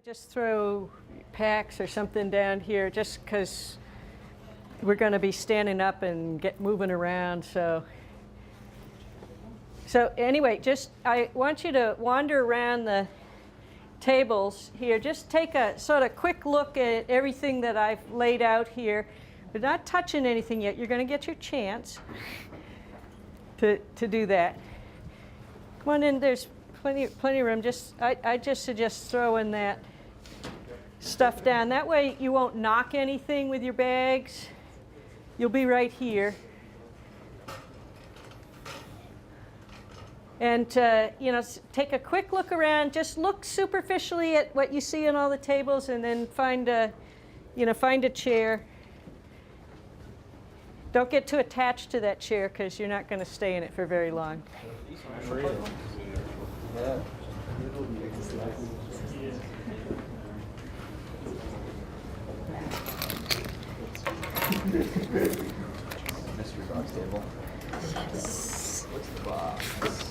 Just throw packs or something down here just because we're going to be standing up and get moving around. So anyway, I want you to wander around the tables here. Just take a sort of quick look at everything that I've laid out here. We're not touching anything yet. You're going to get your chance to do that. Come on in. There's plenty of room. I just suggest throwing that stuff down. That way you won't knock anything with your bags. You'll be right here. And take a quick look around. Just look superficially at what you see on all the tables, and then find a chair. Don't get too attached to that chair because you're not going to stay in it for very long. Mystery box table. What's the box?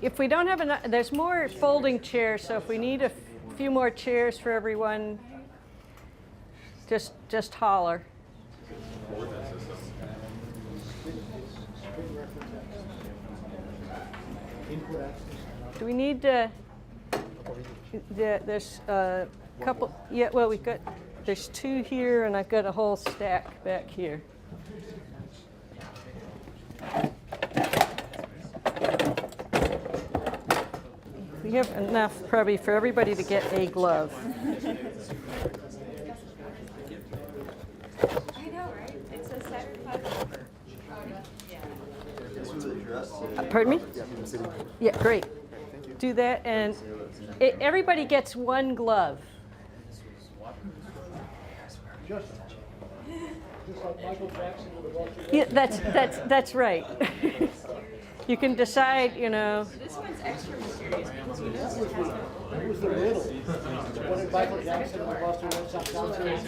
If we don't have enough, there's more folding chairs, so if we need a few more chairs for everyone, just holler. Do we need there's a couple, yeah, well, there's two here, and I've got a whole stack back here. We have enough probably for everybody to get a glove. I know, right? It says Saturday 5. Pardon me? Yeah, great. Do that, and everybody gets one glove. Just like Michael Jackson would have walked Yeah, that's right. You can decide, This one's extra mysterious because you know it has It was the riddle. What did Michael Jackson and Buster Red Sox downstairs?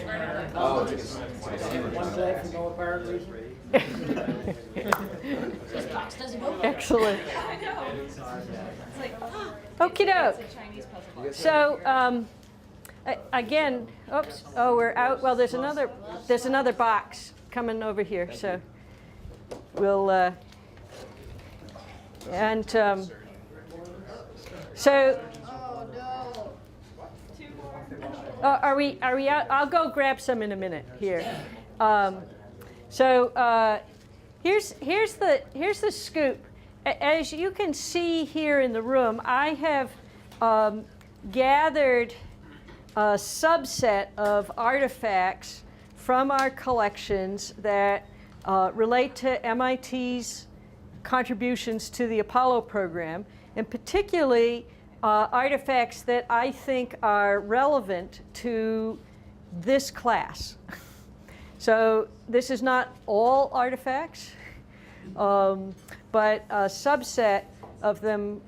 One day for no apparent reason. This box doesn't open. Excellent. I know. It's like, Okie doke. it's a Chinese puzzle box. So again, oops. Oh, we're out. Well, there's another box coming over here. So we'll so. Are we out? I'll go grab some in a minute here. Here's the scoop. As you can see here in the room, I have gathered a subset of artifacts from our collections that relate to MIT's contributions to the Apollo program, and particularly artifacts that I think are relevant to this class. So this is not all artifacts, but a subset of them.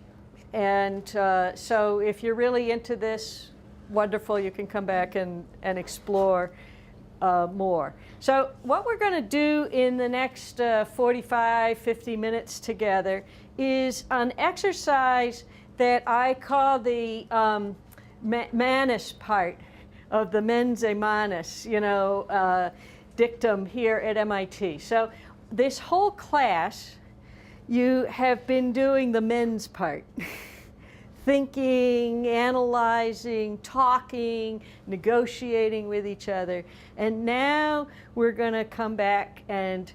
And so if you're really into this, wonderful, you can come back and explore more. So what we're going to do in the next 45, 50 minutes together is an exercise that I call the manus part of the men's manus, dictum here at MIT. So this whole class, you have been doing the men's part. Thinking, analyzing, talking, negotiating with each other. And now we're going to come back and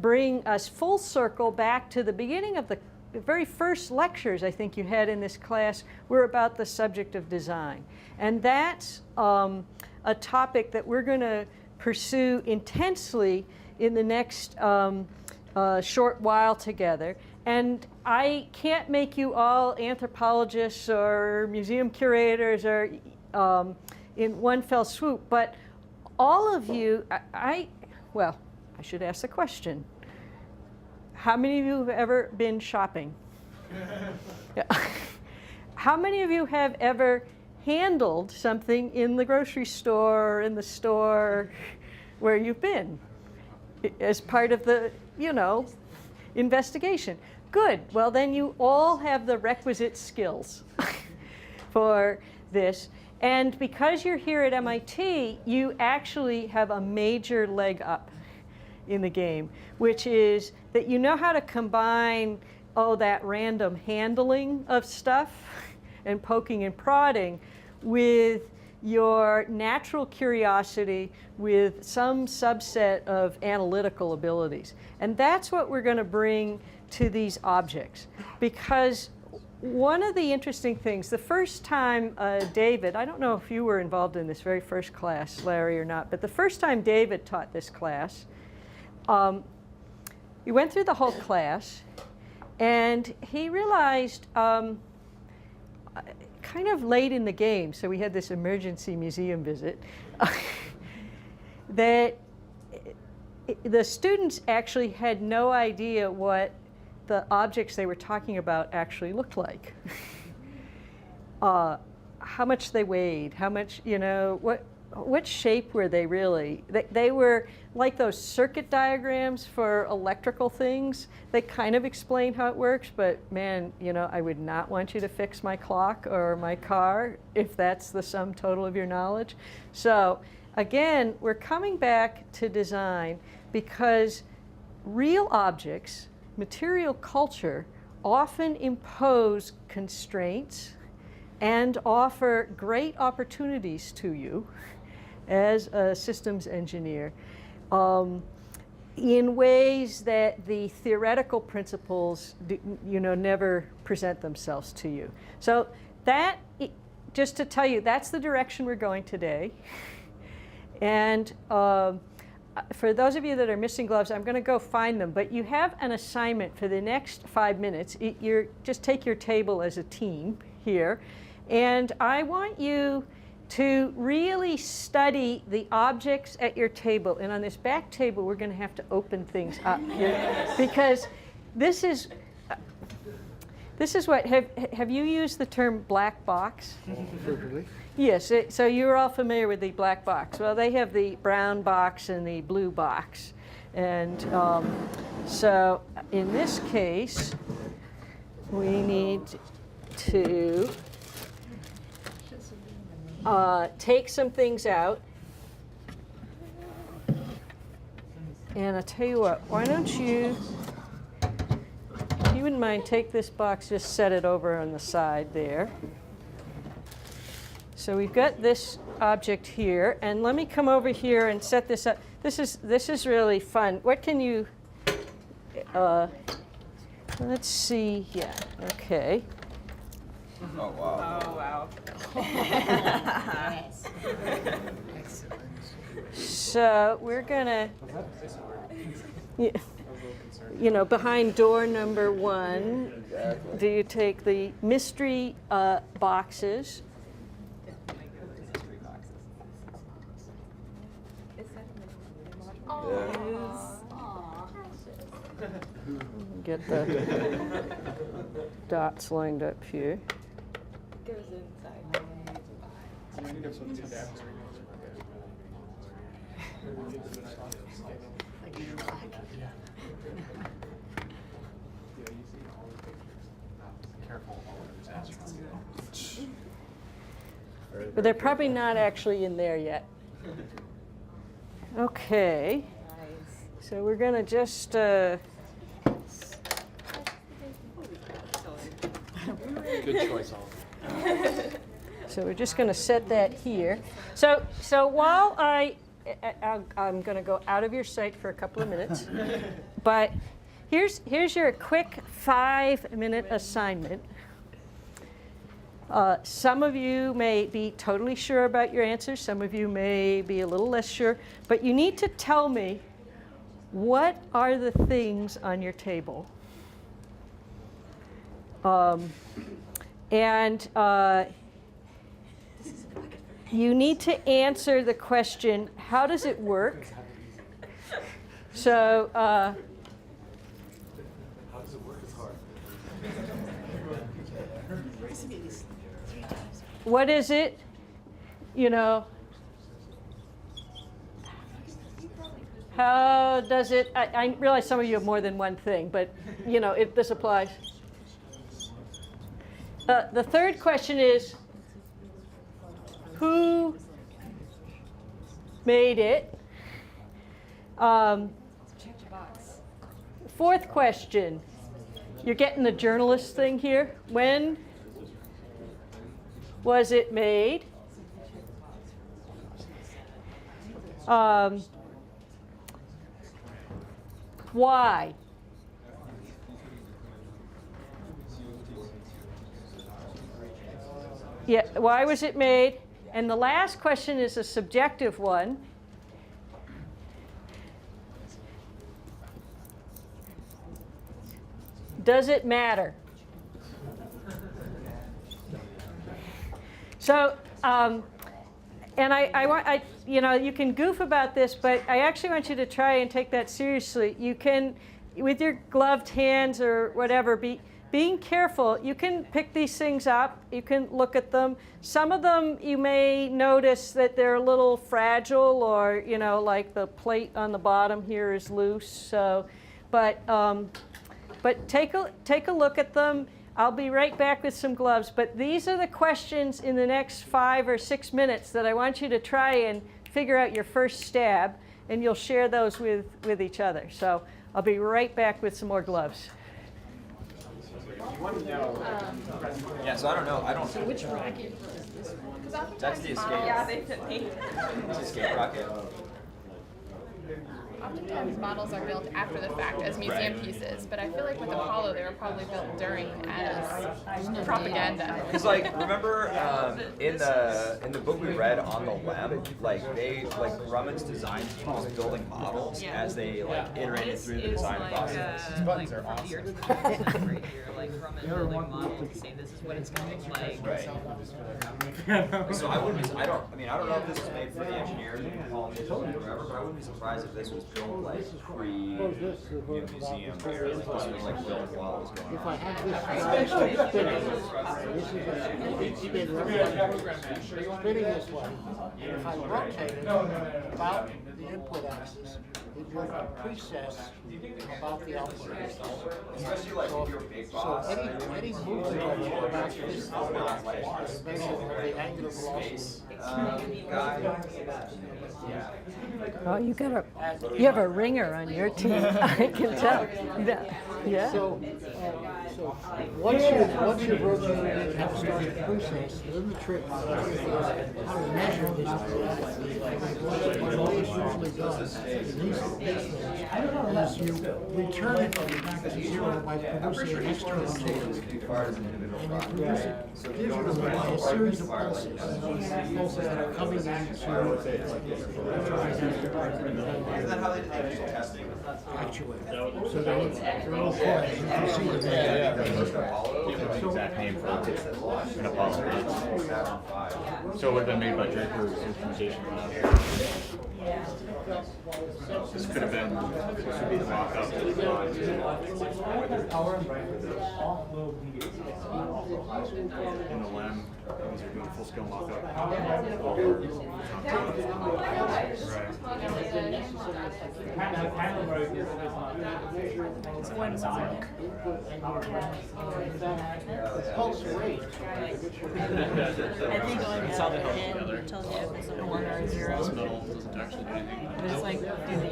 bring us full circle back to the beginning of the very first lectures I think you had in this class were about the subject of design. And that's a topic that we're going to pursue intensely in the next short while together. And I can't make you all anthropologists or museum curators or in one fell swoop, but all of you, well, I should ask the question. How many of you have ever been shopping? Yeah. How many of you have ever handled something in the grocery store, or in the store where you've been, as part of the, investigation? Good. Well, then you all have the requisite skills for this. And because you're here at MIT, you actually have a major leg up in the game, which is that you know how to combine, that random handling of stuff and poking and prodding with your natural curiosity with some subset of analytical abilities. And that's what we're going to bring to these objects. Because one of the interesting things, the first time David, I don't know if you were involved in this very first class, Larry, or not, but the first time David taught this class, he went through the whole class, and he realized kind of late in the game, so we had this emergency museum visit, that the students actually had no idea what the objects they were talking about actually looked like. How much they weighed, how much, what shape were they really? They were like those circuit diagrams for electrical things. They kind of explain how it works, but man, I would not want you to fix my clock or my car if that's the sum total of your knowledge. So again, we're coming back to design because real objects, material culture, often impose constraints and offer great opportunities to you as a systems engineer in ways that the theoretical principles never present themselves to you. So that, just to tell you, that's the direction we're going today. And for those of you that are missing gloves, I'm going to go find them. But you have an assignment for the next 5 minutes. Just take your table as a team here. And I want you to really study the objects at your table. And on this back table, we're going to have to open things up here. Because this is what, have you used the term black box? Frequently. Yes, so you're all familiar with the black box. Well, they have the brown box and the blue box. And so in this case, we need to take some things out. And I'll tell you what, why don't you, if you wouldn't mind, take this box, just set it over on the side there. So we've got this object here, and let me come over here and set this up. This is really fun. What can you, let's see, yeah, okay. Oh, wow. Oh, wow. So we're gonna, behind door number 1, do you take the mystery boxes? Get the dots lined up here. Goes inside. But they're probably not actually in there yet. Okay. So we're going to just Good choice, Oliver. so we're just going to set that here. So while I'm going to go out of your sight for a couple of minutes, but here's your quick 5-minute assignment. Some of you may be totally sure about your answers. Some of you may be a little less sure. But you need to tell me, what are the things on your table? You need to answer the question, how does it work? So, How does it work? It's hard. What is it? You know, how does it, I realize some of you have more than one thing, but you know, if this applies. The third question is, who made it? Fourth question, you're getting the journalist thing here. When was it made? Why? Yeah, why was it made? And the last question is a subjective one. Does it matter? So, and I, you know, you can goof about this, but I actually want you to try and take that seriously. You can, with your gloved hands or whatever, being careful. You can pick these things up. You can look at them. Some of them you may notice that they're a little fragile, or you know, like the plate on the bottom here is loose. So, but take a look at them. I'll be right back with some gloves. But these are the questions in the next 5 or 6 minutes that I want you to try and figure out your first stab, and you'll share those with each other. So I'll be right back with some more gloves. Yeah, so I don't know. I don't. So which rocket is this one? Because That's the escape. Yeah, they fit me. It's escape rocket. Oftentimes models are built after the fact as museum pieces, but I feel like with Apollo they were probably built during as propaganda. Because like remember in the book we read on the LEM, like Grumman's design team was building models as they like iterated through the design process. These buttons are awesome. Right here, like Grumman building models, saying this is what it's going to look like. Right. So I wouldn't. I don't know if this was made for the engineers and politicians or whatever, but I wouldn't be surprised if this was built like pre-museum era. Like this was like built while it was going If on. I have this spinning this way, and if I rotate it about the input axis, it will precess about the output axis. Especially like if you're a big boss. So any movement of it about this is measuring the angular velocity. Yeah. Oh, you have a ringer on your team. I can tell. Yeah. So once your virtual unit has started to process, then the trick is how to measure this. What it always usually does in these things is you return it to zero by producing an external change. And you produce it digitally by a series of pulses that are coming into Isn't that how they did the initial testing? actuator. So they're little coils. You can see the data. The exact name for an Apollo. So it would have been made by Draper's instrumentation lab. This could have been, this would be the mock-up. In the LEM, these are doing full-scale mock-up. Pulse rate. I think going out and tells you if it's a 1 or a 0. This metal doesn't actually do anything. But it's like, do the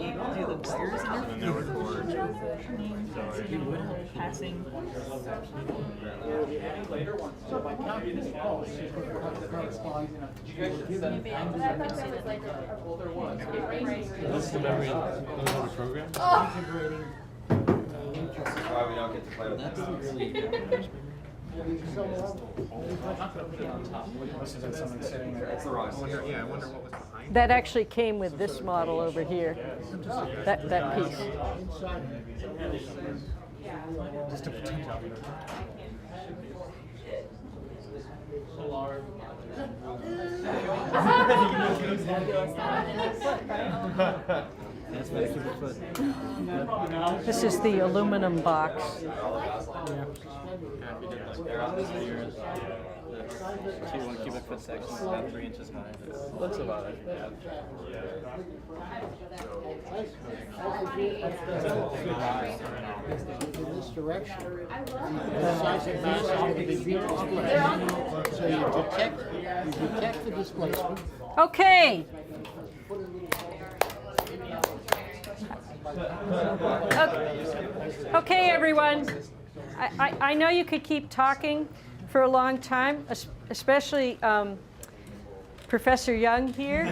wires in And then they record. passing? So by counting this pulse, you can correspond. This is the memory of the program? Integrating. That's why we don't get to play with that. It's the wrong thing. Yeah, I wonder what was behind That actually came with this model over here. That piece. just to pretend out That's about a cubic foot. This is the aluminum box. They're on this year. The 1 cubic foot section is about 3 inches high. Looks about it. In this direction, the size of mass is going to be beautiful. So you detect the displacement. Okay. Okay, everyone. I know you could keep talking for a long time, especially Professor Young here.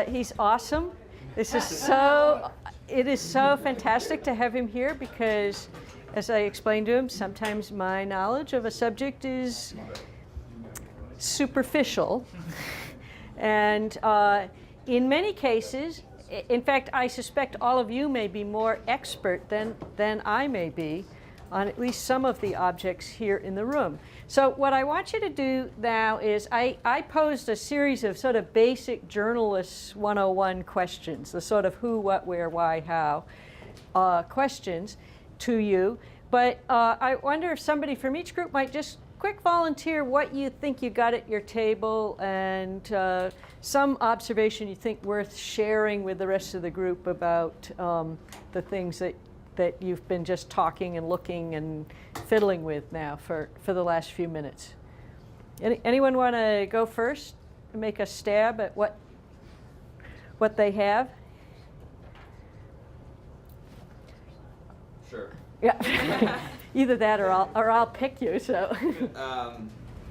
He's awesome. It is so fantastic to have him here because, as I explained to him, sometimes my knowledge of a subject is superficial. And in many cases, in fact, I suspect all of you may be more expert than I may be on at least some of the objects here in the room. So what I want you to do now is I posed a series of sort of basic journalists 101 questions, the sort of who, what, where, why, how questions to you. But I wonder if somebody from each group might just quick volunteer what you think you got at your table and some observation you think worth sharing with the rest of the group about the things that you've been just talking and looking and fiddling with now for the last few minutes. Anyone want to go first and make a stab at what they have? Sure. Yeah. Either that or I'll pick you. So.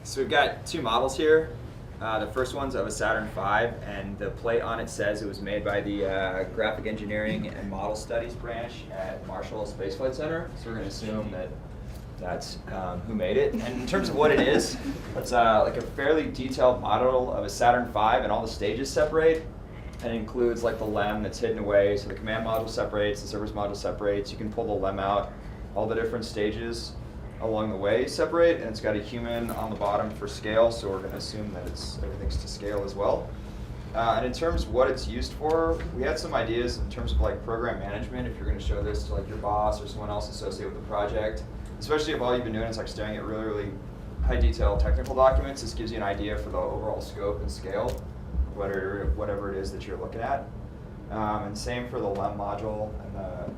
So we've got 2 models here. The first one's of a Saturn V, and the plate on it says it was made by the Graphic Engineering and Model Studies branch at Marshall Space Flight Center. So we're going to assume that that's who made it. And in terms of what it is, it's like a fairly detailed model of a Saturn V, and all the stages separate. And it includes like the LEM that's hidden away. So the command module separates, the service module separates. You can pull the LEM out. All the different stages along the way separate, and it's got a human on the bottom for scale, so we're going to assume that everything's to scale as well. And in terms of what it's used for, we had some ideas in terms of like program management, if you're going to show this to like your boss or someone else associated with the project, especially if all you've been doing is like staring at really, really high detail technical documents. This gives you an idea for the overall scope and scale, whatever it is that you're looking at. And same for the LEM module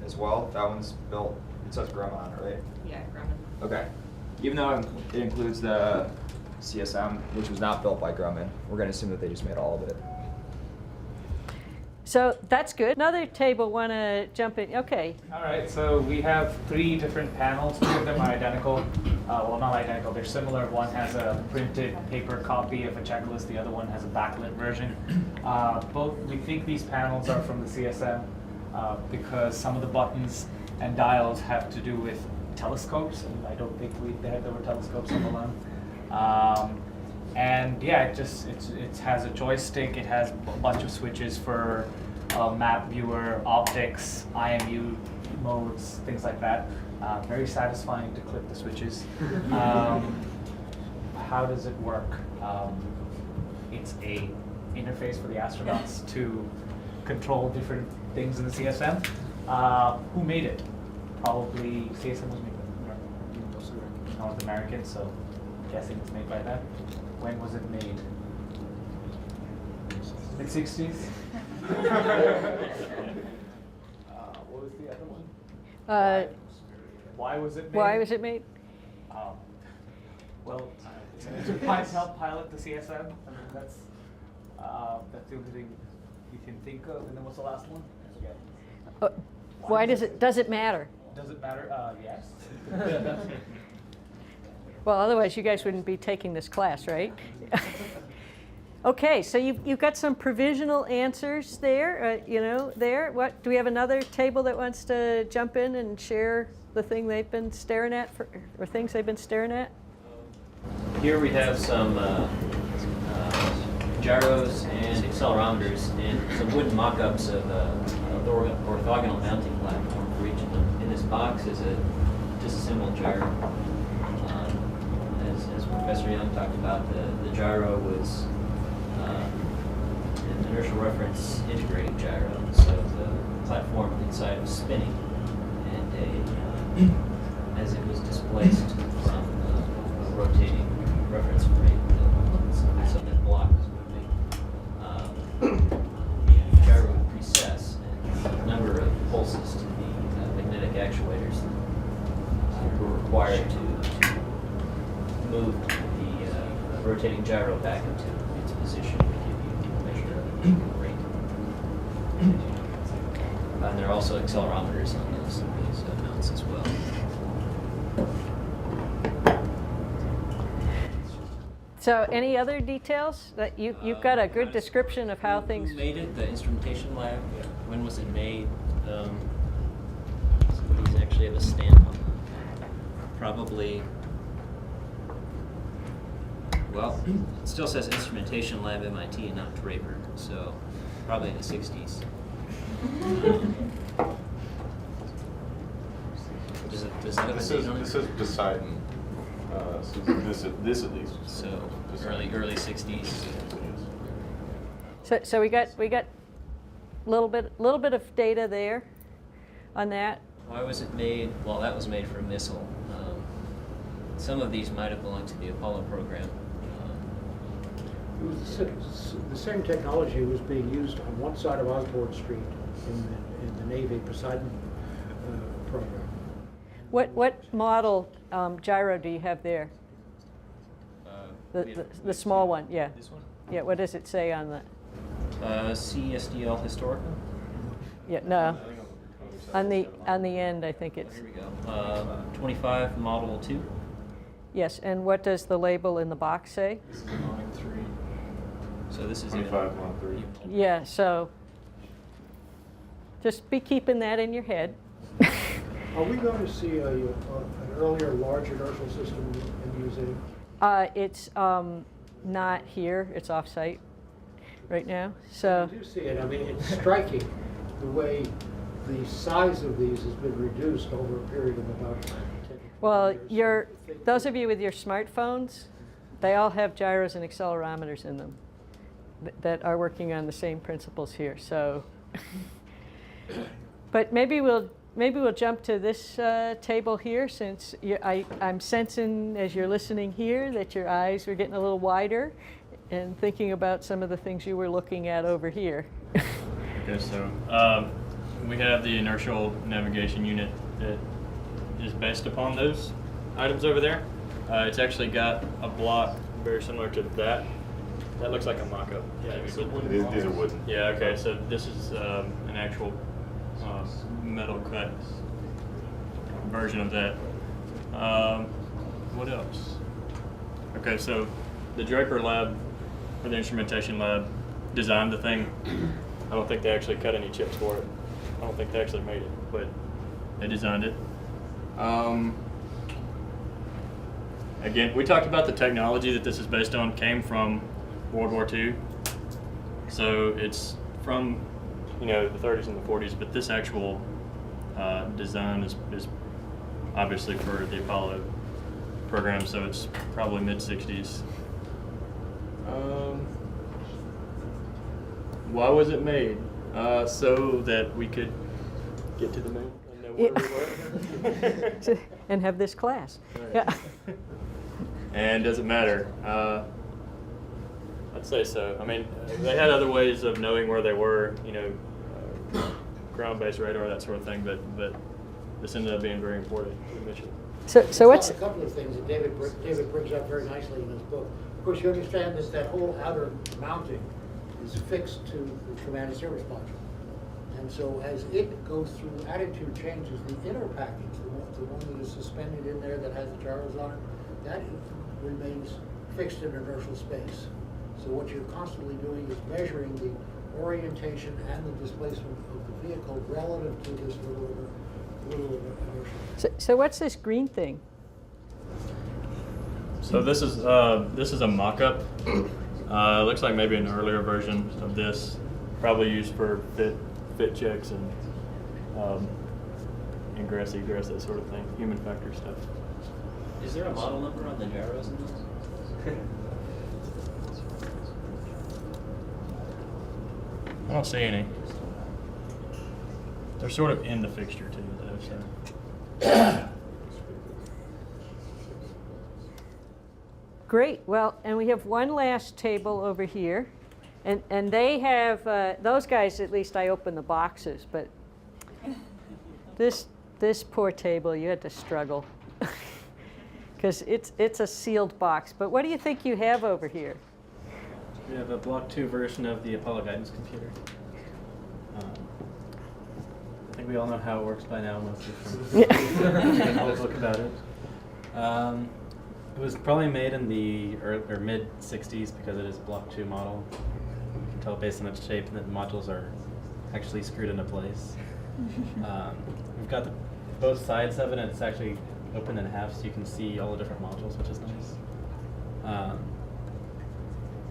as well. That one's built, it says Grumman, right? Yeah, Grumman. Okay. Even though it includes the CSM, which was not built by Grumman, we're going to assume that they just made all of it. So that's good. Another table want to jump in. Okay. All right, so we have 3 different panels. 2 of them are identical. Well, not identical, they're similar. One has a printed paper copy of a checklist. The other one has a backlit version. We think these panels are from the CSM because some of the buttons and dials have to do with telescopes, and I don't think there were telescopes on the LEM. And yeah, it has a joystick. It has a bunch of switches for map viewer, optics, IMU modes, things like that. Very satisfying to click the switches. How does it work? It's a interface for the astronauts to control different things in the CSM. Who made it? Probably CSM was made by North American, so I'm guessing it's made by them. When was it made? Mid-60s? What was the other one? Why was it made? Why was it made? Well, to help pilot the CSM. I mean, that's the only thing you can think of. And then what's the last one? I forget. Why does it matter? Does it matter? Yes. Well, otherwise you guys wouldn't be taking this class, right? Okay, so you've got some provisional answers there. There. What do we have? Another table that wants to jump in and share the thing they've been staring at, or things they've been staring at? Here we have some gyros and accelerometers and some wooden mock-ups of the orthogonal mounting platform for each of them. In this box is a disassembled gyro. As Professor Young talked about, the gyro was an inertial reference integrating gyro. So spinning, and as it was displaced from a rotating reference frame, so that block was moving, the gyro would precess, and the number of pulses to the magnetic actuators were required to move the rotating gyro back into its position to give you measured rate. And there are also accelerometers on those mounts as well. So any other details that you've got a good description of how things. Who made it? The instrumentation lab. When was it made? Somebody's actually have a stamp on that. Probably. Well, it still says instrumentation lab MIT and not Draper, so probably in the 60s. Does that have a date on it? This is Poseidon. So this at least. So early 60s. So we got little bit of data there on that. Why was it made? Well, that was made for a missile. Some of these might have belonged to the Apollo program. It was the same technology was being used on one side of Osborne Street in the Navy Poseidon program. What model gyro do you have there? The small one, yeah. This one? Yeah, what does it say on that? CSDL historical. Yeah, no. On the end, I think it's. Here we go. 25 model 2. Yes, and what does the label in the box say? This is line 3. So this is 25 line 3. Yeah, so just be keeping that in your head. Are we going to see an earlier large inertial system in the museum? It's not here. It's off-site right now. So I do see it. I mean, it's striking the way the size of these has been reduced over a period of about 10 well, years. those of you with your smartphones, they all have gyros and accelerometers in them that are working on the same principles here. So, but maybe we'll jump to this table here, since I'm sensing as you're listening here that your eyes are getting a little wider and thinking about some of the things you were looking at over here. Okay, so we have the inertial navigation unit that is based upon those items over there. It's actually got a block very similar to that. That looks like a mock-up. Yeah, These are wooden. Yeah, okay, so this is an actual metal cut version of that. What else? Okay, so the Draper lab, or the instrumentation lab, designed the thing. I don't think they actually cut any chips for it. I don't think they actually made it, but they designed it. Again, we talked about the technology that this is based on came from World War II. So it's from, the 30s and the 40s, but this actual design is obviously for the Apollo program, so it's probably mid-60s. Why was it made? So that we could get to the moon and know where we were. And have this class. Right. Yeah. And does it matter? I'd say so. I mean, they had other ways of knowing where they were, ground-based radar, that sort of thing, but this ended up being very important for the mission. So what's a couple of things that David brings up very nicely in his book. Of course, you understand that whole outer mounting is fixed to the command and service module. And so as it goes through attitude changes, the inner package, the one that is suspended in there that has the gyros on it, that remains fixed in inertial space. So what you're constantly doing is measuring the orientation and the displacement of the vehicle relative to this little inertia. so what's this green thing? So this is a mock-up. Looks like maybe an earlier version of this, probably used for fit checks and ingress, egress, that sort of thing, human factor stuff. Is there a model number on the gyros in those? I don't see any. They're sort of in the fixture too, though. So. Great. Well, and we have one last table over here, and they have those guys. At least I open the boxes, but this poor table, you had to struggle because it's a sealed box. But what do you think you have over here? We have a Block 2 version of the Apollo guidance computer. I think we all know how it works by now, mostly from the whole book about it. It was probably made in the mid 60s because it is a Block 2 model. You can tell based on its shape that the modules are actually screwed into place. We've got both sides of it, and it's actually open in half, so you can see all the different modules, which is nice.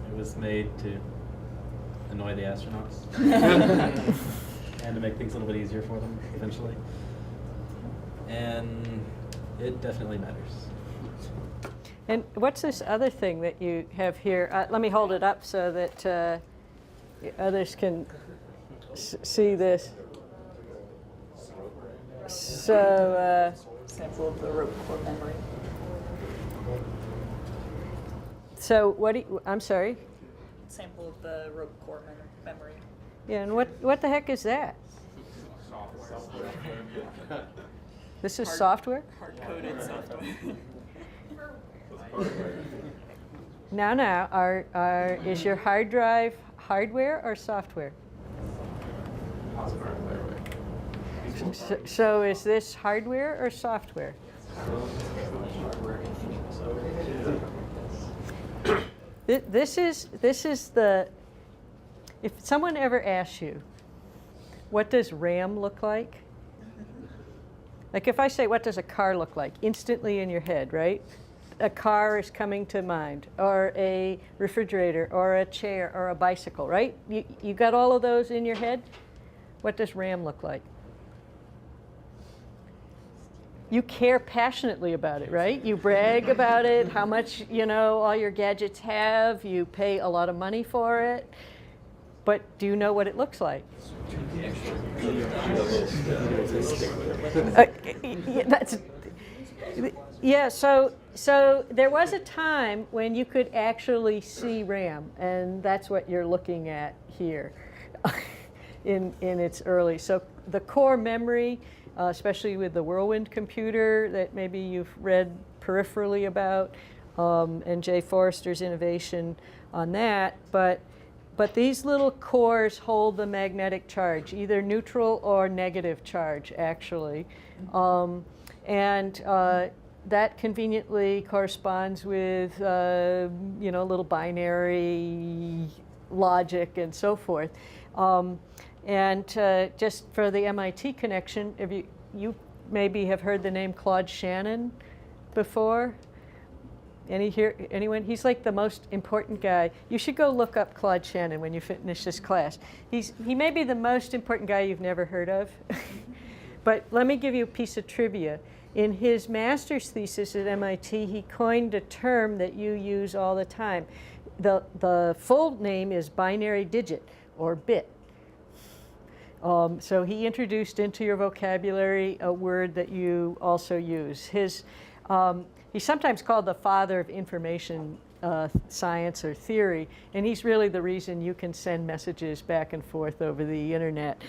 It was made to annoy the astronauts and to make things a little bit easier for them eventually. And it definitely matters. And what's this other thing that you have here? Let me hold it up so that others can see this. So, Sample of the rope core memory. so what do you, I'm sorry? Sample of the rope core memory. Yeah, and what the heck is that? This is software? Hard-coded software. Now, is your hard drive hardware or software? So is this hardware or software? This is the, if someone ever asks you, what does RAM look like? Like if I say, what does a car look like? Instantly in your head, right? A car is coming to mind, or a refrigerator, or a chair, or a bicycle, right? You got all of those in your head? What does RAM look like? You care passionately about it, right? You brag about it, how much, all your gadgets have. You pay a lot of money for it. But do you know what it looks like? So there was a time when you could actually see RAM, and that's what you're looking at here in its early. So the core memory, especially with the Whirlwind computer that maybe you've read peripherally about, and Jay Forrester's innovation on that, but these little cores hold the magnetic charge, either neutral or negative charge, actually. That conveniently corresponds with, little binary logic and so forth. Just for the MIT connection, you maybe have heard the name Claude Shannon before? Anyone? He's like the most important guy. You should go look up Claude Shannon when you finish this class. He may be the most important guy you've never heard of. But let me give you a piece of trivia. In his master's thesis at MIT, he coined a term that you use all the time. The full name is binary digit, or bit. So he introduced into your vocabulary a word that you also use. He's sometimes called the father of information science or theory, and he's really the reason you can send messages back and forth over the internet.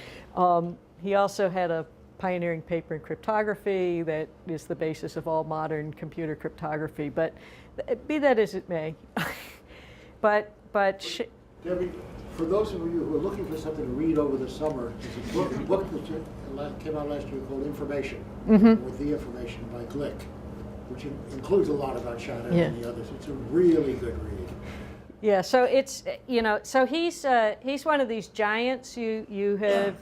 He also had a pioneering paper in cryptography that is the basis of all modern computer cryptography, but be that as it may. Debbie, for those of you who are looking for something to read over the summer, there's a book that came out last year called Information, with the Information by Glick, which includes a lot about China and the others. It's a really good read. Yeah, so it's, so he's one of these giants you have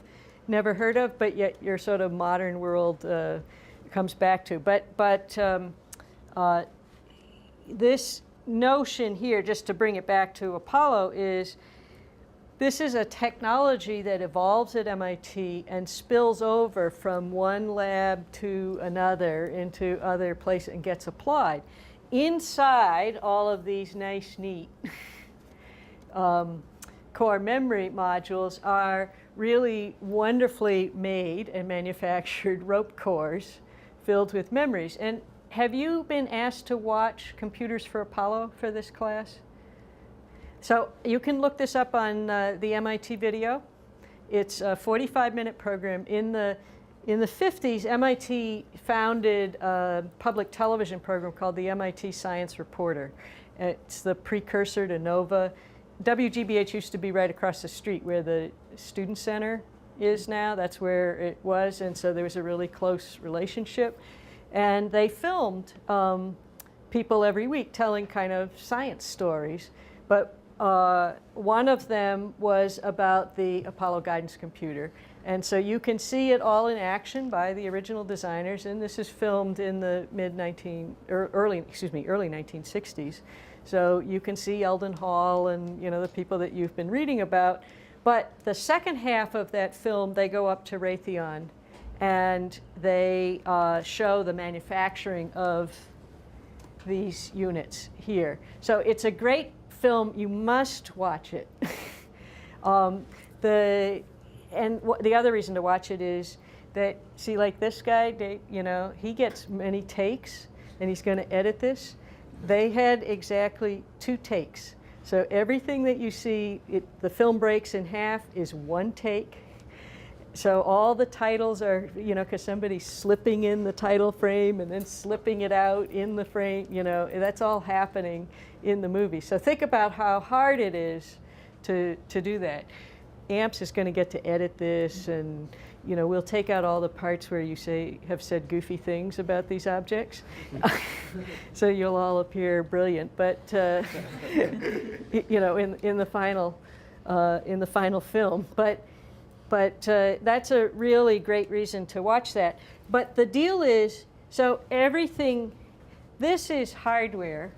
never heard of, but yet your sort of modern world comes back to. But this notion here, just to bring it back to Apollo, is this is a technology that evolves at MIT and spills over from one lab to another into other places and gets applied. Inside all of these nice, neat core memory modules are really wonderfully made and manufactured rope cores filled with memories. And have you been asked to watch Computers for Apollo for this class? So you can look this up on the MIT video. It's a 45-minute program. In the 50s, MIT founded a public television program called the MIT Science Reporter. It's the precursor to NOVA. WGBH used to be right across the street where the Student Center is now. That's where it was, and so there was a really close relationship. And they filmed people every week telling kind of science stories. But one of them was about the Apollo guidance computer. And so you can see it all in action by the original designers. And this is filmed in the early 1960s. So you can see Eldon Hall and the people that you've been reading about. But the second half of that film, they go up to Raytheon and they show the manufacturing of these units here. So it's a great film. You must watch it. The other reason to watch it is that, see, like this guy, he gets many takes, and he's going to edit this. They had exactly 2 takes. So everything that you see, the film breaks in half, is 1 take. So all the titles are, because somebody's slipping in the title frame and then slipping it out in the frame, that's all happening in the movie. So think about how hard it is to do that. AMPS is going to get to edit this, and we'll take out all the parts where you have said goofy things about these objects, so you'll all appear brilliant. But in the final film, but that's a really great reason to watch that. But the deal is, so everything, this is hardware.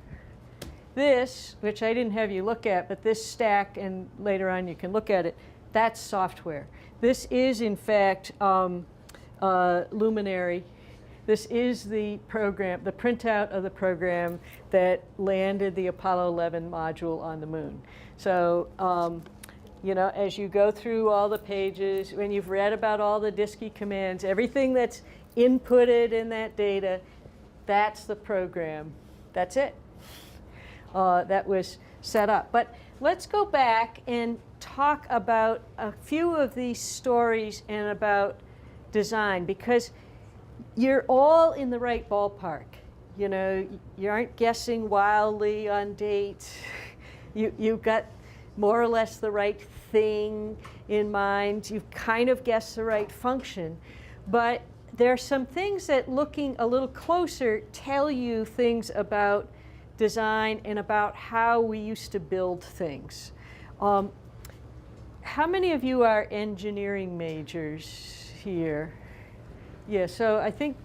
This, which I didn't have you look at, but this stack, and later on you can look at it, that's software. This is, in fact, Luminary. This is the program, the printout of the program that landed the Apollo 11 module on the moon. So, as you go through all the pages, when you've read about all the DSKY commands, everything that's inputted in that data, that's the program. That's it. That was set up. But let's go back and talk about a few of these stories and about design, because you're all in the right ballpark. You aren't guessing wildly on dates. You've got more or less the right thing in mind. You've kind of guessed the right function. But there are some things that, looking a little closer, tell you things about design and about how we used to build things. How many of you are engineering majors here? Yeah, so I think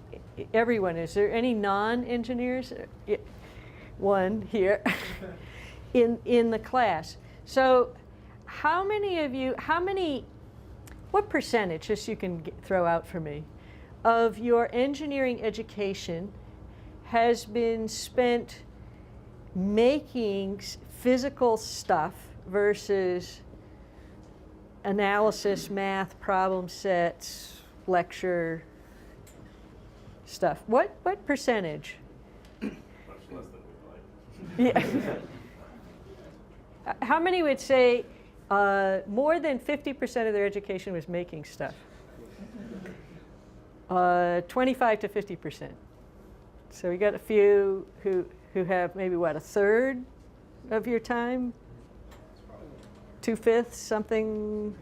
everyone is. There any non-engineers? One here in the class. So how many of you, what percentage, just you can throw out for me, of your engineering education has been spent making physical stuff versus analysis, math, problem sets, lecture stuff? What percentage? Much less than we'd like. Yeah. How many would say more than 50% of their education was making stuff? 25 to 50%. So we got a few who have maybe, what, a third of your time? 2/5, something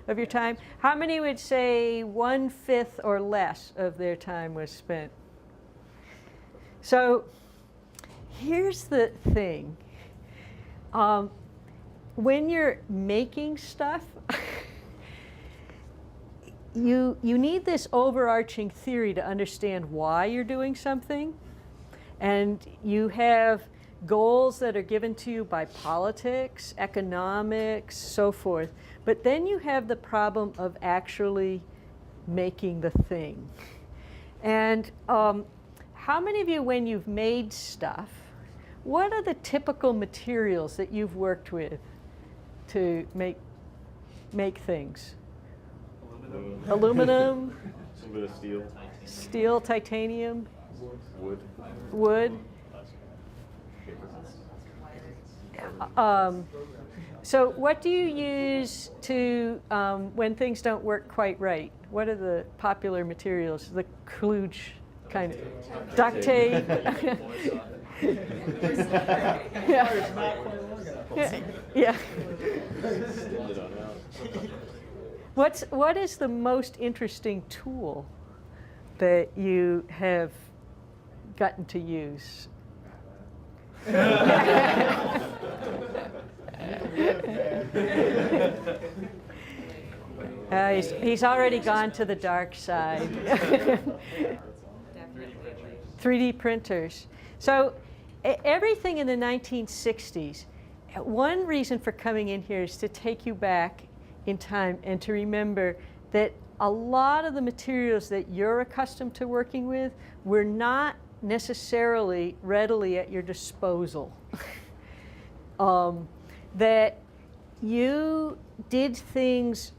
of your time? How many would say 1/5 or less of their time was spent? So here's the thing. When you're making stuff, you need this overarching theory to understand why you're doing something. And you have goals that are given to you by politics, economics, so forth. But then you have the problem of actually making the thing. And how many of you, when you've made stuff, what are the typical materials that you've worked with to make things? aluminum, A little bit of steel. steel, titanium, Wood. wood. So what do you use to, when things don't work quite right? What are the popular materials? The kludge kind of, duct tape? Yeah. Yeah. What is the most interesting tool that you have gotten to use? He's already gone to the dark side. 3D printers. So everything in the 1960s, one reason for coming in here is to take you back in time and to remember that a lot of the materials that you're accustomed to working with were not necessarily readily at your disposal. That you did things,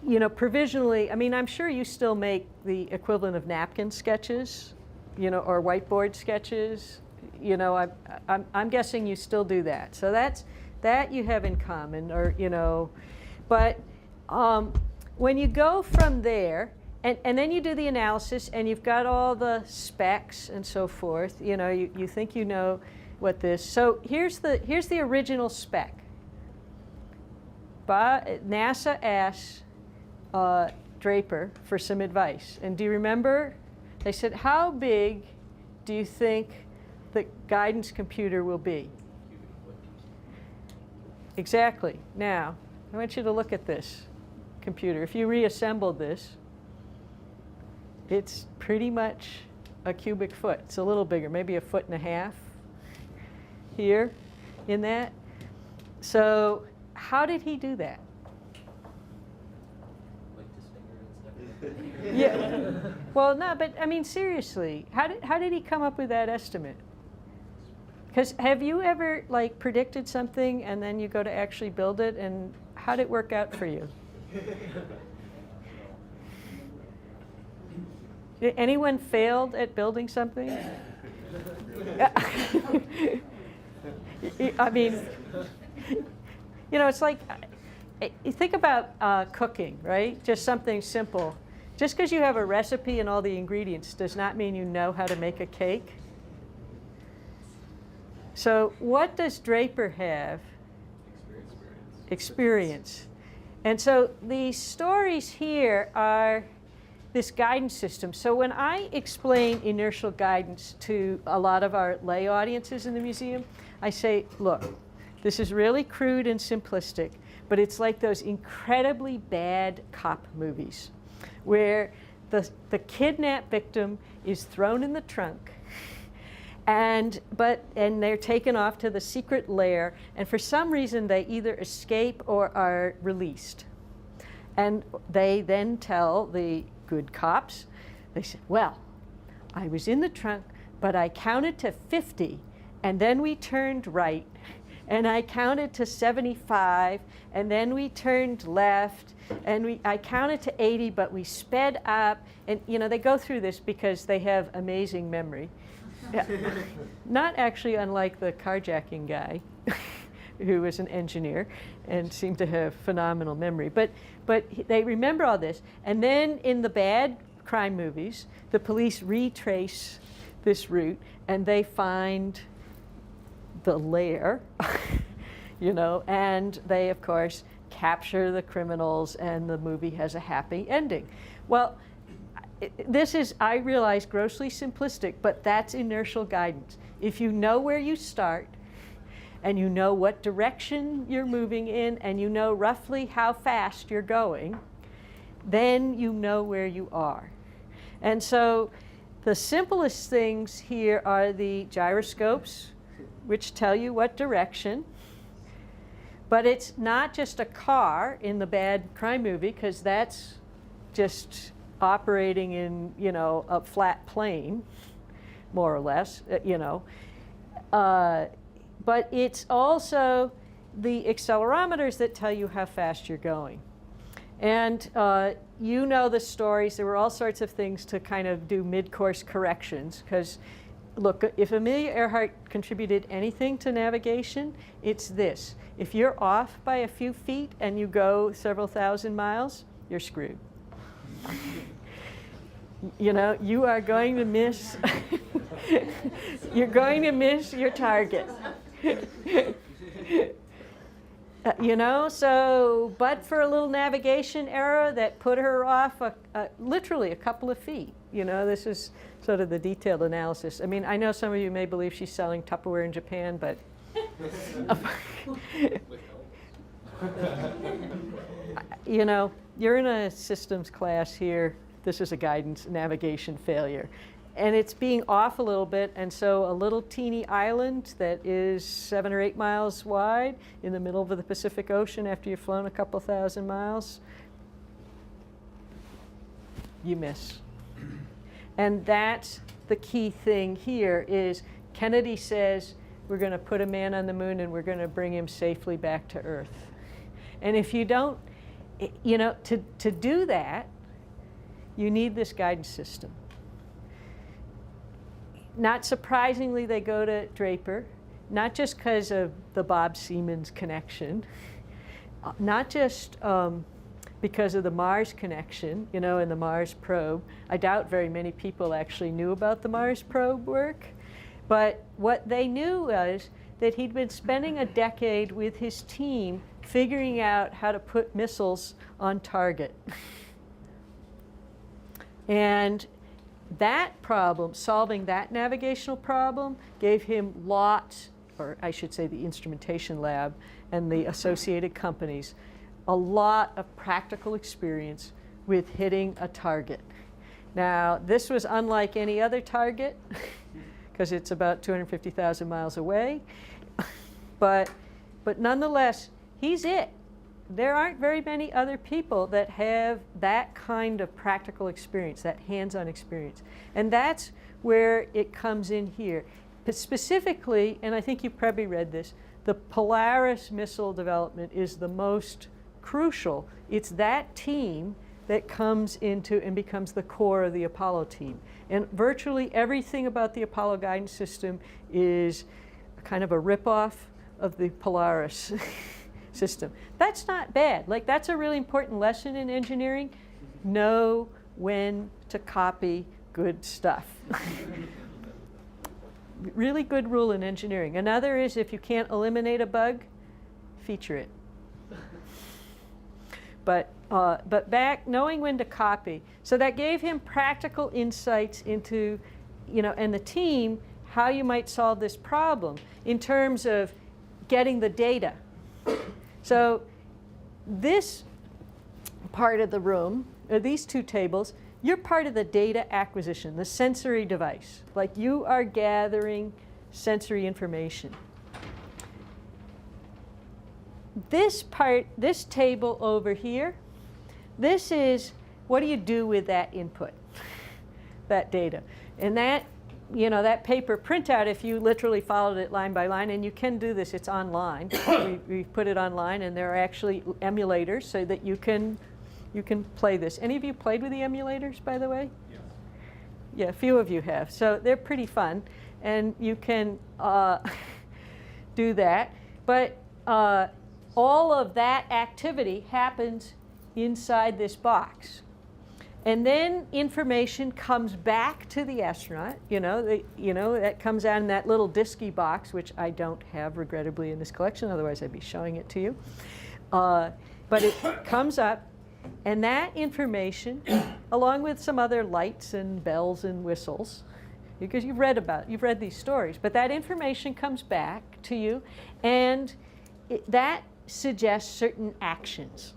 you know, provisionally. I mean, I'm sure you still make the equivalent of napkin sketches, you know, or whiteboard sketches. You know, I'm guessing you still do that. So that you have in common, or, you know, but when you go from there, and then you do the analysis, and you've got all the specs and so forth. You know, you think you know what this. So here's the original spec. NASA asked Draper for some advice, and do you remember? They said, "How big do you think the guidance computer will be?" Exactly. Now, I want you to look at this computer. If you reassembled this, it's pretty much a cubic foot. It's a little bigger, maybe 1.5 feet here in that. So how did he do that? Yeah. Well, no, but I mean, seriously, how did he come up with that estimate? Because have you ever like predicted something and then you go to actually build it, and how did it work out for you? Anyone failed at building something? I mean, you know, it's like, you think about cooking, right? Just something simple. Just because you have a recipe and all the ingredients does not mean you know how to make a cake. So what does Draper have? Experience. And so the stories here are this guidance system. So when I explain inertial guidance to a lot of our lay audiences in the museum, I say, look, this is really crude and simplistic, but it's like those incredibly bad cop movies where the kidnapped victim is thrown in the trunk and they're taken off to the secret lair, and for some reason they either escape or are released. And they then tell the good cops, they said, well, I was in the trunk, but I counted to 50, and then we turned right, and I counted to 75, and then we turned left, and I counted to 80, but we sped up. And you know, they go through this because they have amazing memory. Yeah. Not actually unlike the carjacking guy who was an engineer and seemed to have phenomenal memory. But they remember all this. And then in the bad crime movies, the police retrace this route and they find the lair, you know, and they, of course, capture the criminals, and the movie has a happy ending. Well, this is, I realize, grossly simplistic, but that's inertial guidance. If you know where you start, and you know what direction you're moving in, and you know roughly how fast you're going, then you know where you are. And so the simplest things here are the gyroscopes, which tell you what direction. But it's not just a car in the bad crime movie, because that's just operating in, you know, a flat plane, more or less, you know. But it's also the accelerometers that tell you how fast you're going. And you know the stories. There were all sorts of things to kind of do mid-course corrections because, look, if Amelia Earhart contributed anything to navigation, it's this. If you're off by a few feet and you go several thousand miles, you're screwed. You know, you are going to miss, you're going to miss your target. You know, so, but for a little navigation error that put her off literally a couple of feet. You know, this is sort of the detailed analysis. I mean, I know some of you may believe she's selling Tupperware in Japan, but you know, you're in a systems class here. This is a guidance navigation failure. And it's being off a little bit, and so a little teeny island that is 7 or 8 miles wide in the middle of the Pacific Ocean after you've flown a couple thousand miles, you miss. And that's the key thing here is Kennedy says we're going to put a man on the moon and we're going to bring him safely back to Earth. And if you don't, you know, to do that, you need this guidance system. Not surprisingly, they go to Draper, not just because of the Bob Siemens connection, not just because of the Mars connection, you know, and the Mars probe. I doubt very many people actually knew about the Mars probe work, but what they knew was that he'd been spending a decade with his team figuring out how to put missiles on target. And that problem, solving that navigational problem, gave him lots, or I should say the instrumentation lab and the associated companies, a lot of practical experience with hitting a target. Now, this was unlike any other target because it's about 250,000 miles away, but nonetheless, he's it. There aren't very many other people that have that kind of practical experience, that hands-on experience. And that's where it comes in here. But specifically, and I think you probably read this, the Polaris missile development is the most crucial. It's that team that comes into and becomes the core of the Apollo team. And virtually everything about the Apollo guidance system is kind of a ripoff of the Polaris system. That's not bad. Like, that's a really important lesson in engineering. Know when to copy good stuff. Really good rule in engineering. Another is if you can't eliminate a bug, feature it. But back, knowing when to copy. So that gave him practical insights into, you know, and the team, how you might solve this problem in terms of getting the data. So this part of the room, or these two tables, you're part of the data acquisition, the sensory device. Like, you are gathering sensory information. This part, this table over here, this is what do you do with that input, that data. And that, you know, that paper printout, if you literally followed it line by line, and you can do this, it's online. we put it online, and there are actually emulators so that you can play this. Any of you played with the emulators, by the way? Yes. Yeah, a few of you have. So they're pretty fun, and you can do that. But all of that activity happens inside this box. And then information comes back to the astronaut. That comes out in that little disky box, which I don't have, regrettably, in this collection. Otherwise, I'd be showing it to you. But it comes up, and that information, along with some other lights and bells and whistles, because you've read these stories, but that information comes back to you, and that suggests certain actions.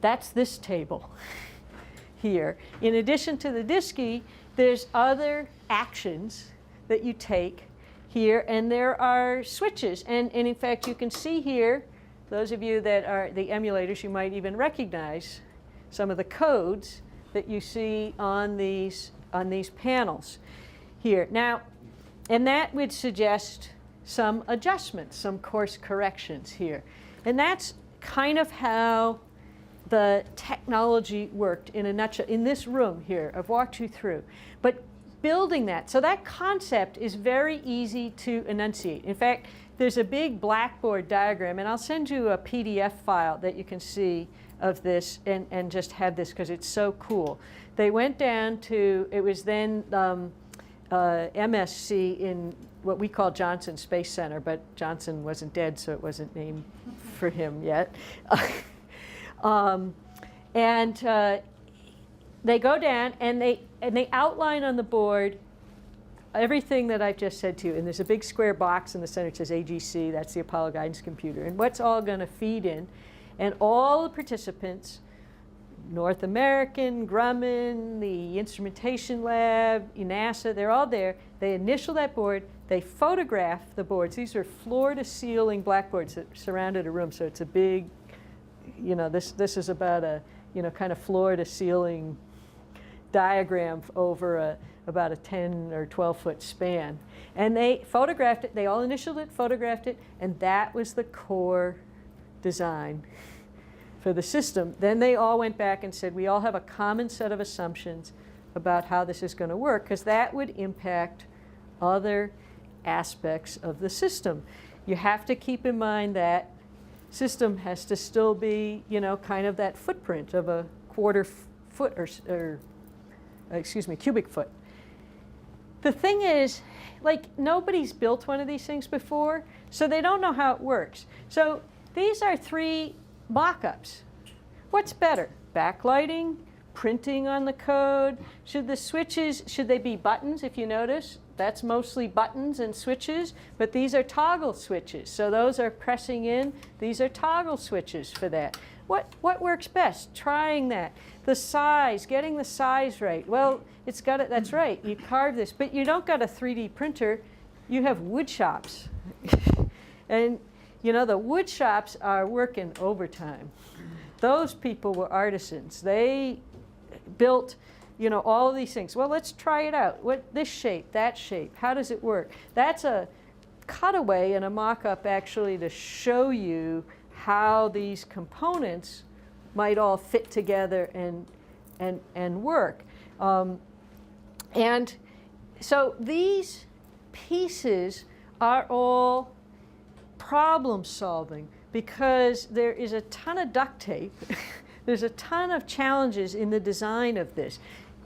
That's this table here. In addition to the disky, there's other actions that you take here, and there are switches. And in fact, you can see here, those of you that are the emulators, you might even recognize some of the codes that you see on these panels here. Now, and that would suggest some adjustments, some course corrections here. And that's kind of how the technology worked in a nutshell in this room here. I've walked you through. But building that, so that concept is very easy to enunciate. In fact, there's a big blackboard diagram, and I'll send you a PDF file that you can see of this and just have this because it's so cool. They went down to, it was then MSC in what we call Johnson Space Center, but Johnson wasn't dead, so it wasn't named for him yet. They go down and they outline on the board everything that I've just said to you. And there's a big square box in the center that says AGC, that's the Apollo Guidance Computer, and what's all going to feed in. And all the participants, North American, Grumman, the Instrumentation Lab, NASA, they're all there. They initial that board, they photograph the boards. These are floor-to-ceiling blackboards that surrounded a room, so it's a big, this is about a, kind of floor-to-ceiling diagram over about a 10 or 12-foot span. And they photographed it, they all initialed it, photographed it, and that was the core design for the system. Then they all went back and said, we all have a common set of assumptions about how this is going to work, because that would impact other aspects of the system. You have to keep in mind that system has to still be, kind of that footprint of a quarter foot or cubic foot. The thing is, nobody's built one of these things before, so they don't know how it works. So these are 3 mock-ups. What's better? Backlighting? Printing on the code? Should the switches, should they be buttons, if you notice? That's mostly buttons and switches, but these are toggle switches. So those are pressing in. These are toggle switches for that. What works best? Trying that. The size, getting the size right. Well, it's got it, that's right, you carve this, but you don't got a 3D printer, you have wood shops. And the wood shops are working overtime. Those people were artisans. They built, all of these things. Well, let's try it out. This shape, that shape, how does it work? That's a cutaway and a mock-up actually to show you how these components might all fit together and work. And so these pieces are all problem solving because there is a ton of duct tape. There's a ton of challenges in the design of this.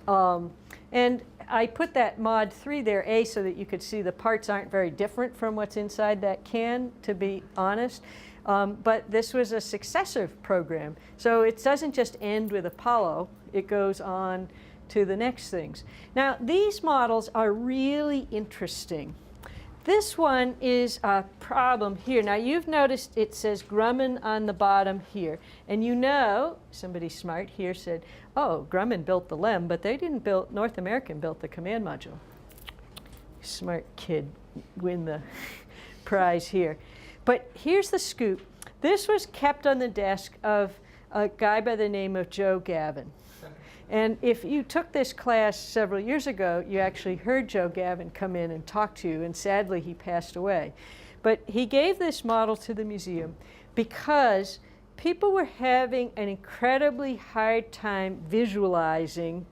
And I put that mod 3 there, A, so that you could see the parts aren't very different from what's inside that can, to be honest. But this was a successive program. So it doesn't just end with Apollo. It goes on to the next things. Now, these models are really interesting. This one is a problem here. Now, you've noticed it says Grumman on the bottom here. And somebody smart here said, oh, Grumman built the LEM, but they didn't build, North American built the command module. Smart kid, win the prize here. But here's the scoop. This was kept on the desk of a guy by the name of Joe Gavin. And if you took this class several years ago, you actually heard Joe Gavin come in and talk to you, and sadly he passed away. But he gave this model to the museum because people were having an incredibly hard time visualizing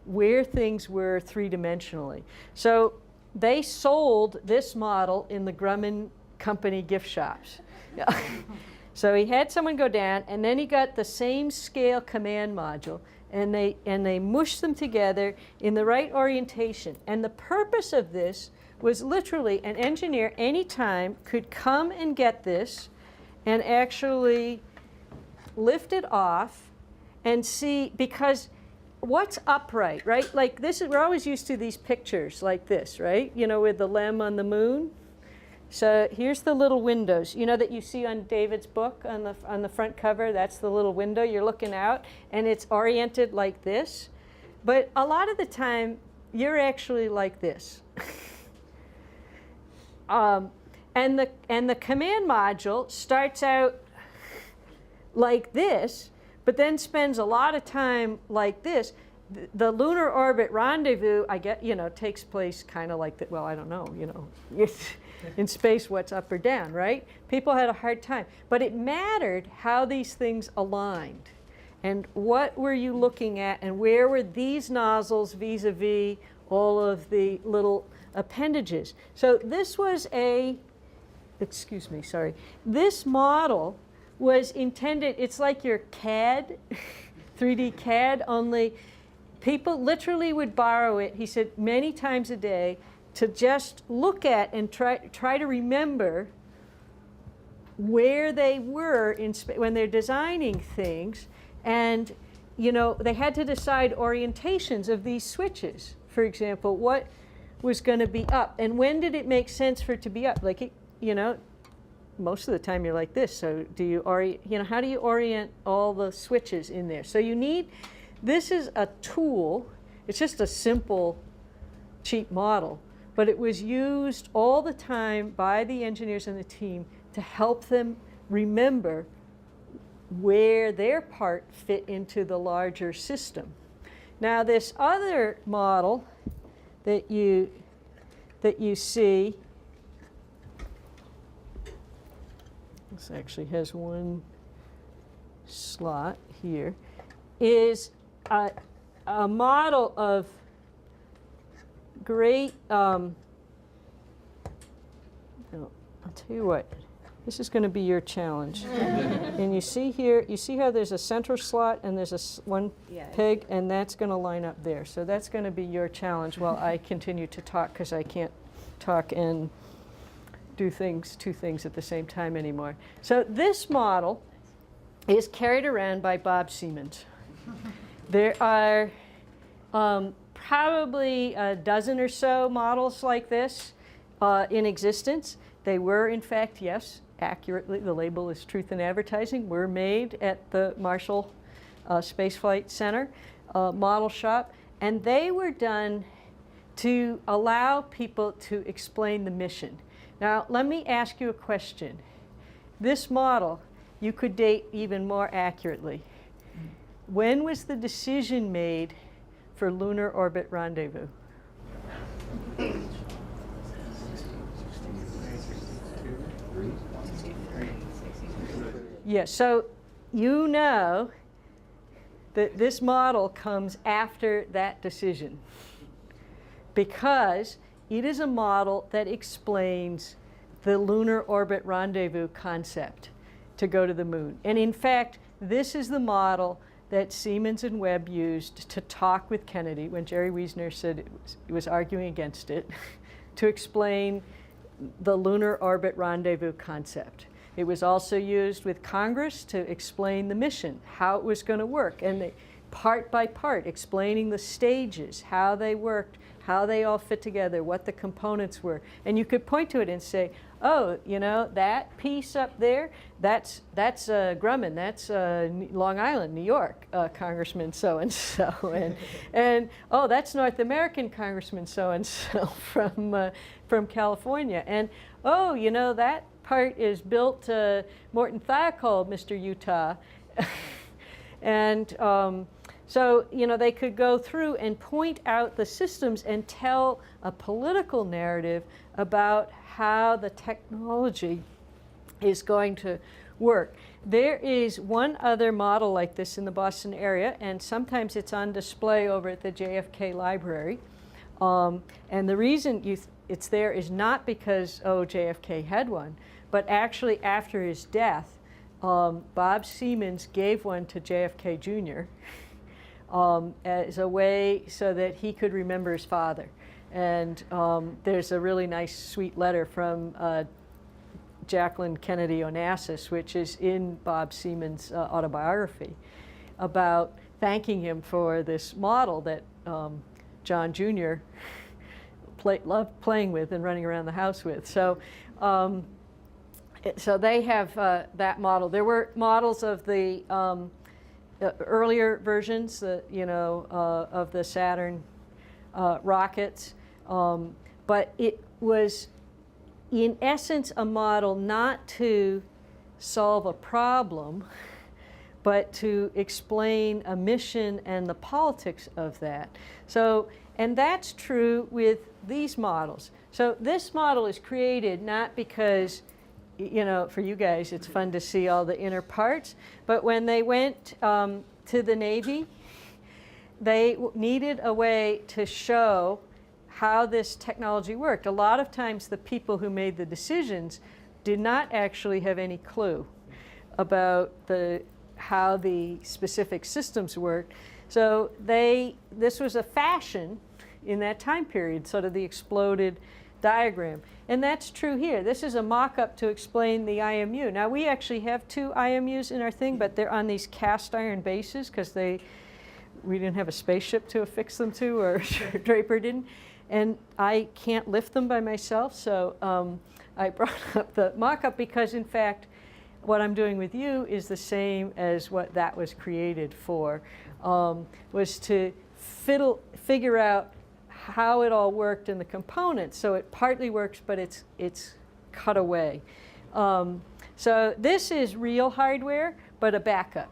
where things were 3-dimensionally. So they sold this model in the Grumman Company gift shops. So he had someone go down, and then he got the same scale command module, and they mushed them together in the right orientation. And the purpose of this was literally an engineer anytime could come and get this and actually lift it off and see, because what's upright, right? Like this is, we're always used to these pictures like this, right? With the LEM on the moon. So here's the little windows, that you see on David's book on the front cover. That's the little window. You're looking out, and it's oriented like this. But a lot of the time, you're actually like this. And the command module starts out like this, but then spends a lot of time like this. The lunar orbit rendezvous, takes place kind of like that. Well, I don't know, in space, what's up or down, right? People had a hard time. But it mattered how these things aligned. And what were you looking at, and where were these nozzles vis-a-vis all of the little appendages? So this was this model was intended, it's like your CAD, 3D CAD, only people literally would borrow it, he said, many times a day to just look at and try to remember where they were when they're designing things. And they had to decide orientations of these switches. For example, what was going to be up, and when did it make sense for it to be up? Like, most of the time you're like this. So do you how do you orient all the switches in there? So this is a tool. It's just a simple, cheap model, but it was used all the time by the engineers and the team to help them remember where their part fit into the larger system. Now this other model that you see, this actually has one slot here, is a model of great, I'll tell you what, this is going to be your challenge. And you see here, you see how there's a center slot and there's one peg, and that's going to line up there. So that's going to be your challenge while I continue to talk, because I can't talk and do two things at the same time anymore. So this model is carried around by Bob Siemens. There are probably a dozen or so models like this in existence. They were, in fact, yes, accurately, the label is Truth in Advertising, were made at the Marshall Space Flight Center model shop. And they were done to allow people to explain the mission. Now, let me ask you a question. This model, you could date even more accurately. When was the decision made for lunar orbit rendezvous? Yeah, so you know that this model comes after that decision, because it is a model that explains the lunar orbit rendezvous concept to go to the moon. And in fact, this is the model that Siemens and Webb used to talk with Kennedy when Jerry Wiesner said he was arguing against it, to explain the lunar orbit rendezvous concept. It was also used with Congress to explain the mission, how it was going to work, and they, part by part, explaining the stages, how they worked, how they all fit together, what the components were. And you could point to it and say, oh, that piece up there, that's Grumman, that's Long Island, New York, Congressman so-and-so. And oh, that's North American Congressman so-and-so from California. And oh, that part is built Morton Thiokol, Mr. Utah. And so, they could go through and point out the systems and tell a political narrative about how the technology is going to work. There is one other model like this in the Boston area, and sometimes it's on display over at the JFK Library. And the reason it's there is not because, JFK had one, but actually after his death, Bob Siemens gave one to JFK Jr. As a way so that he could remember his father. And there's a really nice, sweet letter from Jacqueline Kennedy Onassis, which is in Bob Siemens' autobiography, about thanking him for this model that John Jr. Loved playing with and running around the house with. So, so they have that model. There were models of the earlier versions, of the Saturn rockets, but it was, in essence, a model not to solve a problem, but to explain a mission and the politics of that. So, and that's true with these models. So this model is created not because, for you guys, it's fun to see all the inner parts, but when they went to to the Navy. They needed a way to show how this technology worked. A lot of times the people who made the decisions did not actually have any clue about how the specific systems worked. So this was a fashion in that time period, sort of the exploded diagram. And that's true here. This is a mock-up to explain the IMU. Now we actually have 2 IMUs in our thing, but they're on these cast iron bases because we didn't have a spaceship to affix them to, or Draper didn't. And I can't lift them by myself, so I brought up the mock-up because, in fact, what I'm doing with you is the same as what that was created for, was to figure out how it all worked in the components. So it partly works, but it's cut away. So this is real hardware, but a backup.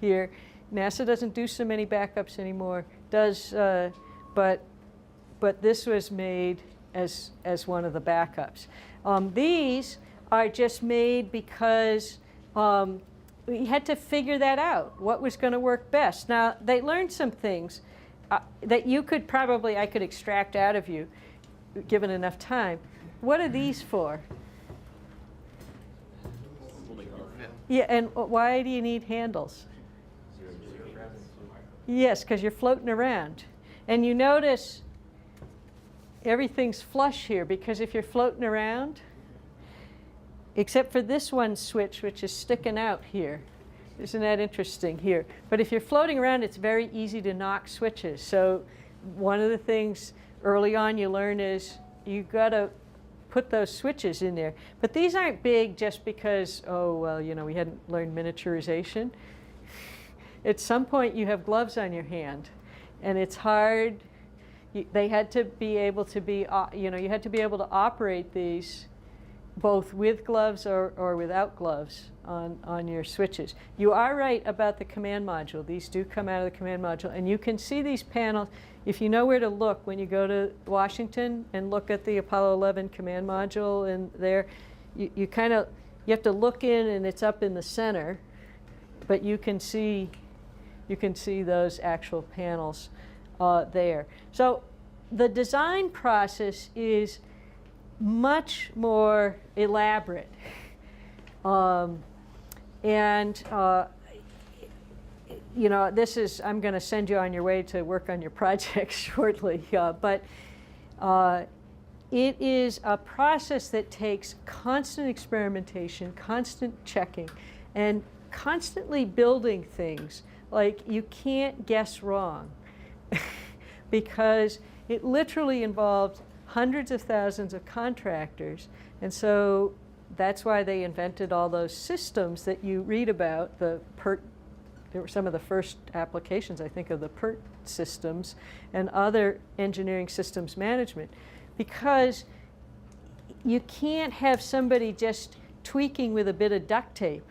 Here, NASA doesn't do so many backups anymore. But this was made as one of the backups. These are just made because we had to figure that out, what was going to work best. Now, they learned some things that I could extract out of you, given enough time. What are these for? Yeah, and why do you need handles? Yes, because you're floating around. And you notice everything's flush here, because if you're floating around, except for this one switch, which is sticking out here. Isn't that interesting here? But if you're floating around, it's very easy to knock switches. So one of the things early on you learn is you've got to put those switches in there. But these aren't big just because, oh, well, we hadn't learned miniaturization. At some point, you have gloves on your hand, and it's hard. They had to be able to you had to be able to operate these both with gloves or without gloves on your switches. You are right about the command module. These do come out of the command module, and you can see these panels if you know where to look when you go to Washington and look at the Apollo 11 command module. And there, you have to look in, and it's up in the center, but you can see those actual panels there. So the design process is much more elaborate. I'm going to send you on your way to work on your project shortly, but it is a process that takes constant experimentation, constant checking, and constantly building things. Like, you can't guess wrong because it literally involved hundreds of thousands of contractors. And so that's why they invented all those systems that you read about. There were some of the first applications, I think, of the PERT systems and other engineering systems management, because you can't have somebody just tweaking with a bit of duct tape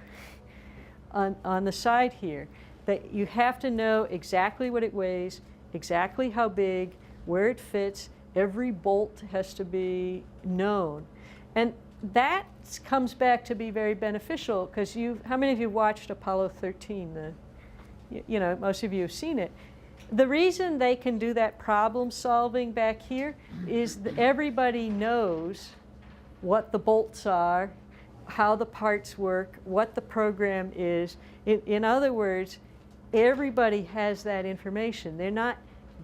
on the side here. That you have to know exactly what it weighs, exactly how big, where it fits. Every bolt has to be known. And that comes back to be very beneficial, because how many of you watched Apollo 13? Most of you have seen it. The reason they can do that problem solving back here is that everybody knows what the bolts are, how the parts work, what the program is. In other words, everybody has that information. They're not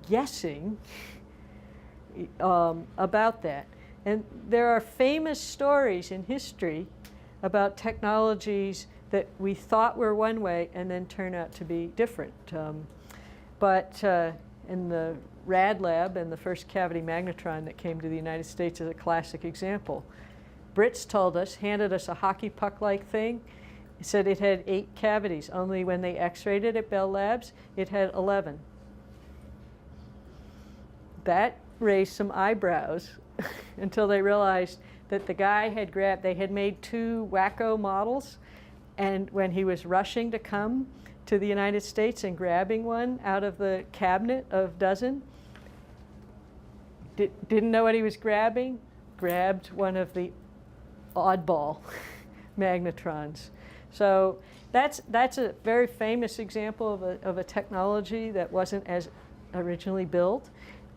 guessing about that. And there are famous stories in history about technologies that we thought were one way and then turn out to be different. But in the RAD lab and the first cavity magnetron that came to the United States is a classic example. Brits told us, handed us a hockey puck-like thing. It said it had 8 cavities. Only when they x-rayed it at Bell Labs, it had 11. That raised some eyebrows until they realized that the guy they had made 2 wacko models, and when he was rushing to come to the United States and grabbing one out of the cabinet of dozen, didn't know what he was grabbing, grabbed one of the oddball magnetrons. So that's a very famous example of a technology that wasn't as originally built,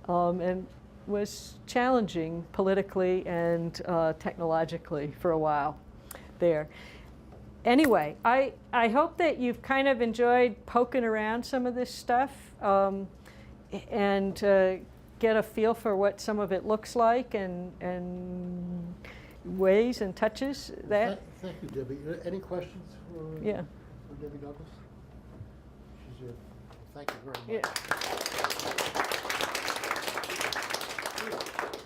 and was challenging politically and technologically for a while there. Anyway, I hope that you've kind of enjoyed poking around some of this stuff, and get a feel for what some of it looks like, and ways and touches that. Thank you, Debbie. Any questions for, Yeah. for Debbie Douglas? She's here. Thank you very much. Yeah.